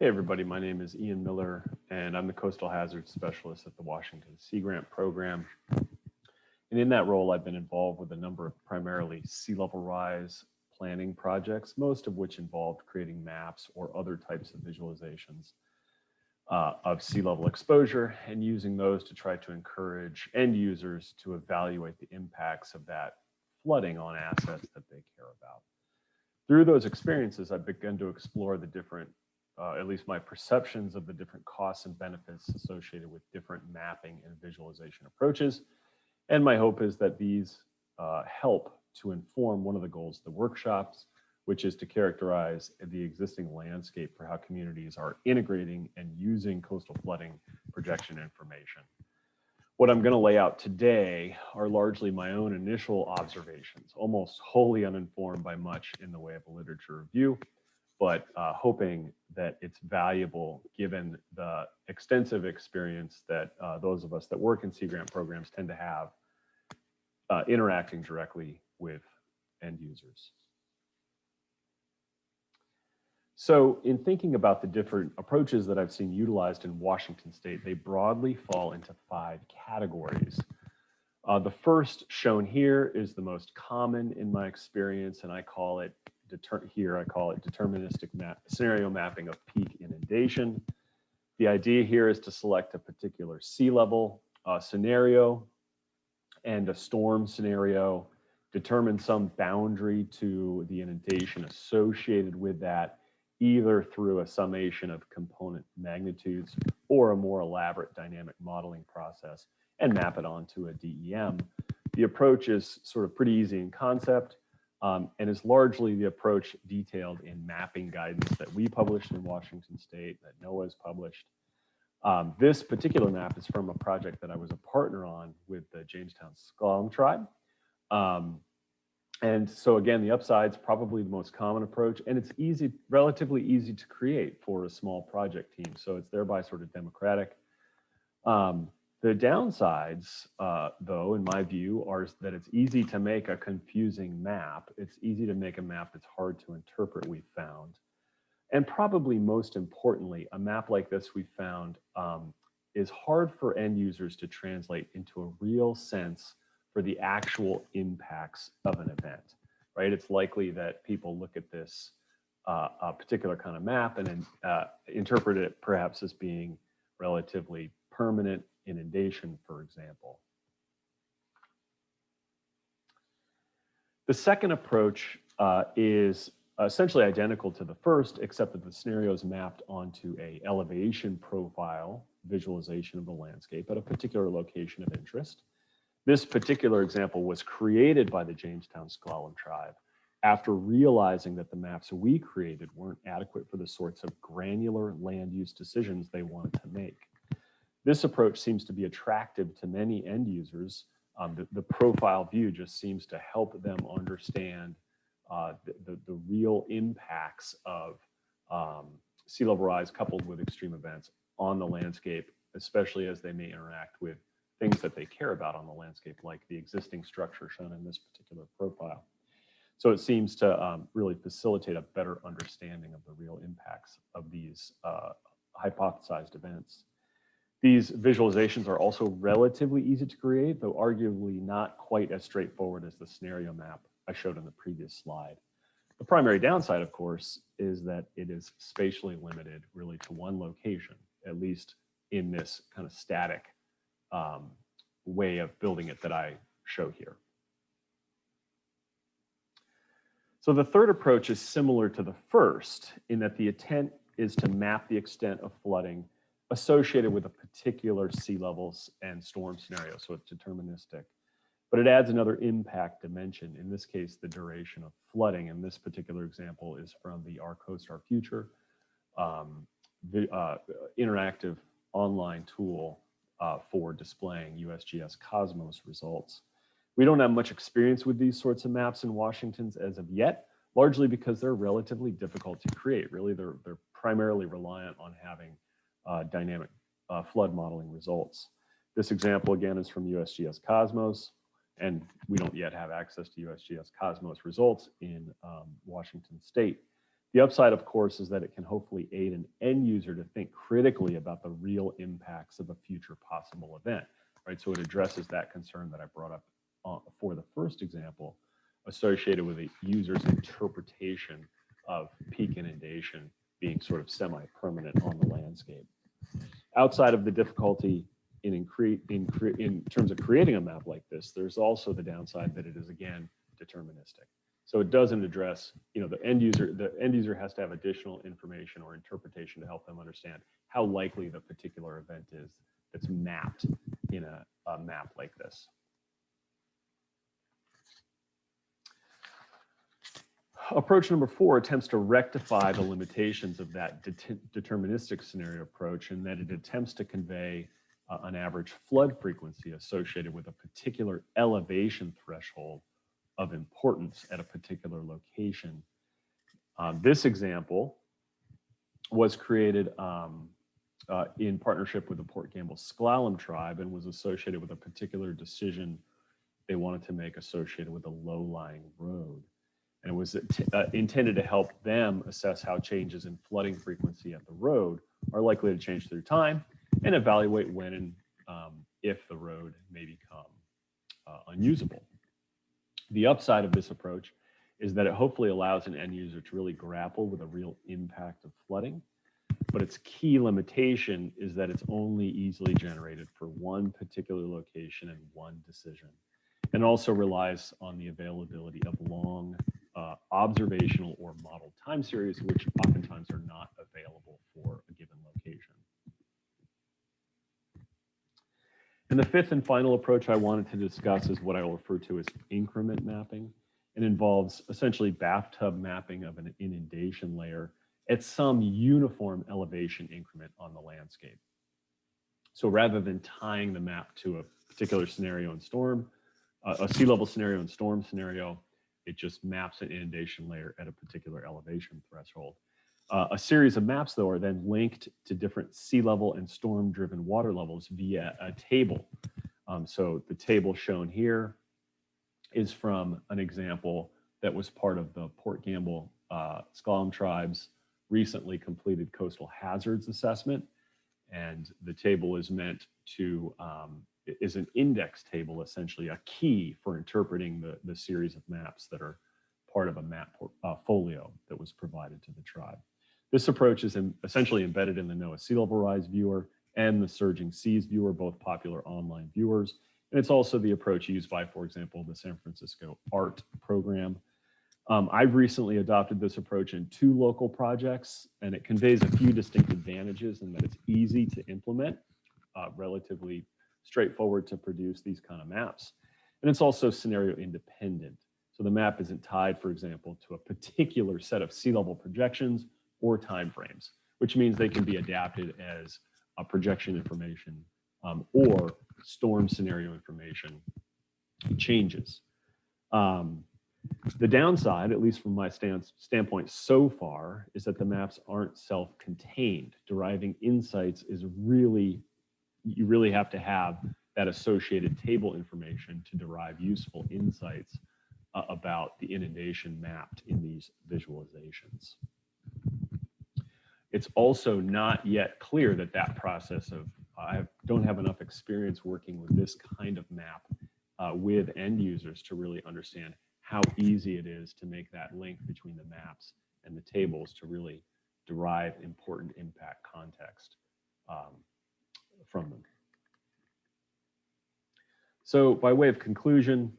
Hey everybody, my name is Ian Miller and I'm the Coastal Hazards Specialist at the Washington Sea Grant Program. And in that role, I've been involved with a number of primarily sea level rise planning projects, most of which involved creating maps or other types of visualizations of sea level exposure and using those to try to encourage end users to evaluate the impacts of that flooding on assets that they care about. Through those experiences, I've begun to explore the different, at least my perceptions of the different costs and benefits associated with different mapping and visualization approaches. And my hope is that these help to inform one of the goals of the workshops, which is to characterize the existing landscape for how communities are integrating and using coastal flooding projection information. What I'm going to lay out today are largely my own initial observations, almost wholly uninformed by much in the way of a literature review, but hoping that it's valuable given the extensive experience that those of us that work in sea grant programs tend to have interacting directly with end users. So in thinking about the different approaches that I've seen utilized in Washington State, they broadly fall into 5 categories. The first shown here is the most common in my experience, and I call it deterministic scenario mapping of peak inundation. The idea here is to select a particular sea level scenario and a storm scenario, determine some boundary to the inundation associated with that, either through a summation of component magnitudes or a more elaborate dynamic modeling process, and map it onto a DEM. The approach is sort of pretty easy in concept and is largely the approach detailed in mapping guidance that we published in Washington State, that NOAA has published. This particular map is from a project that I was a partner on with the Jamestown Sklallam tribe. And so again, the upside's probably the most common approach, and it's relatively easy to create for a small project team. So it's thereby sort of democratic. The downsides, though, in my view, are that it's easy to make a confusing map. It's easy to make a map that's hard to interpret, we've found. And probably most importantly, a map like this we found is hard for end users to translate into a real sense for the actual impacts of an event, right? It's likely that people look at this a particular kind of map and interpret it perhaps as being relatively permanent inundation, for example. The second approach is essentially identical to the first, except that the scenario is mapped onto a elevation profile visualization of the landscape at a particular location of interest. This particular example was created by the Jamestown Sklallam tribe after realizing that the maps we created weren't adequate for the sorts of granular land use decisions they wanted to make. This approach seems to be attractive to many end users. The profile view just seems to help them understand the real impacts of sea level rise coupled with extreme events on the landscape, especially as they may interact with things that they care about on the landscape, like the existing structure shown in this particular profile. So it seems to really facilitate a better understanding of the real impacts of these hypothesized events. These visualizations are also relatively easy to create, though arguably not quite as straightforward as the scenario map I showed in the previous slide. The primary downside, of course, is that it is spatially limited really to one location, at least in this kind of static way of building it that I show here. So the third approach is similar to the first in that the intent is to map the extent of flooding associated with a particular sea levels and storm scenario, so it's deterministic. But it adds another impact dimension, in this case, the duration of flooding. And this particular example is from the Our Coast, Our Future interactive online tool for displaying USGS Cosmos results. We don't have much experience with these sorts of maps in Washington as of yet, largely because they're relatively difficult to create. Really, they're primarily reliant on having dynamic flood modeling results. This example, again, is from USGS Cosmos, and we don't yet have access to USGS Cosmos results in Washington State. The upside, of course, is that it can hopefully aid an end user to think critically about the real impacts of a future possible event, right? So it addresses that concern that I brought up for the first example, associated with a user's interpretation of peak inundation being sort of semi-permanent on the landscape. Outside of the difficulty in terms of creating a map like this, there's also the downside that it is, again, deterministic. So it doesn't address, the end user has to have additional information or interpretation to help them understand how likely the particular event is that's mapped in a map like this. Approach number 4 attempts to rectify the limitations of that deterministic scenario approach, in that it attempts to convey an average flood frequency associated with a particular elevation threshold of importance at a particular location. This example was created in partnership with the Port Gamble Sklallam tribe and was associated with a particular decision they wanted to make associated with a low-lying road. And it was intended to help them assess how changes in flooding frequency at the road are likely to change through time and evaluate when and if the road may become unusable. The upside of this approach is that it hopefully allows an end user to really grapple with a real impact of flooding, but its key limitation is that it's only easily generated for one particular location and one decision, and also relies on the availability of long observational or model time series, which oftentimes are not available for a given location. And the fifth and final approach I wanted to discuss is what I will refer to as increment mapping. It involves essentially bathtub mapping of an inundation layer at some uniform elevation increment on the landscape. So rather than tying the map to a particular scenario in storm, a sea level scenario and storm scenario, it just maps an inundation layer at a particular elevation threshold. A series of maps, though, are then linked to different sea level and storm-driven water levels via a table. So the table shown here is from an example that was part of the Port Gamble Sklallam tribe's recently completed coastal hazards assessment. And the table is meant to, is an index table, essentially a key for interpreting the series of maps that are part of a map folio that was provided to the tribe. This approach is essentially embedded in the NOAA Sea Level Rise viewer and the Surging Seas viewer, both popular online viewers. And it's also the approach used by, for example, the San Francisco ART program. I've recently adopted this approach in 2 local projects, and it conveys a few distinct advantages in that it's easy to implement, relatively straightforward to produce these kind of maps. And it's also scenario independent. So the map isn't tied, for example, to a particular set of sea level projections or timeframes, which means they can be adapted as projection information or storm scenario information changes. The downside, at least from my standpoint so far, is that the maps aren't self-contained. Deriving insights is really, you really have to have that associated table information to derive useful insights about the inundation mapped in these visualizations. It's also not yet clear that that process of, I don't have enough experience working with this kind of map with end users to really understand how easy it is to make that link between the maps and the tables to really derive important impact context from them. So by way of conclusion,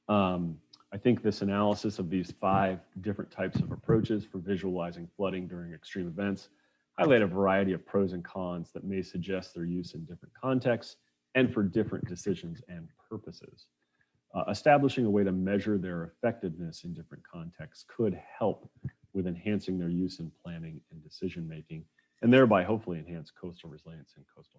I think this analysis of these 5 different types of approaches for visualizing flooding during extreme events highlight a variety of pros and cons that may suggest their use in different contexts and for different decisions and purposes. Establishing a way to measure their effectiveness in different contexts could help with enhancing their use in planning and decision making, and thereby hopefully enhance coastal resilience and coastal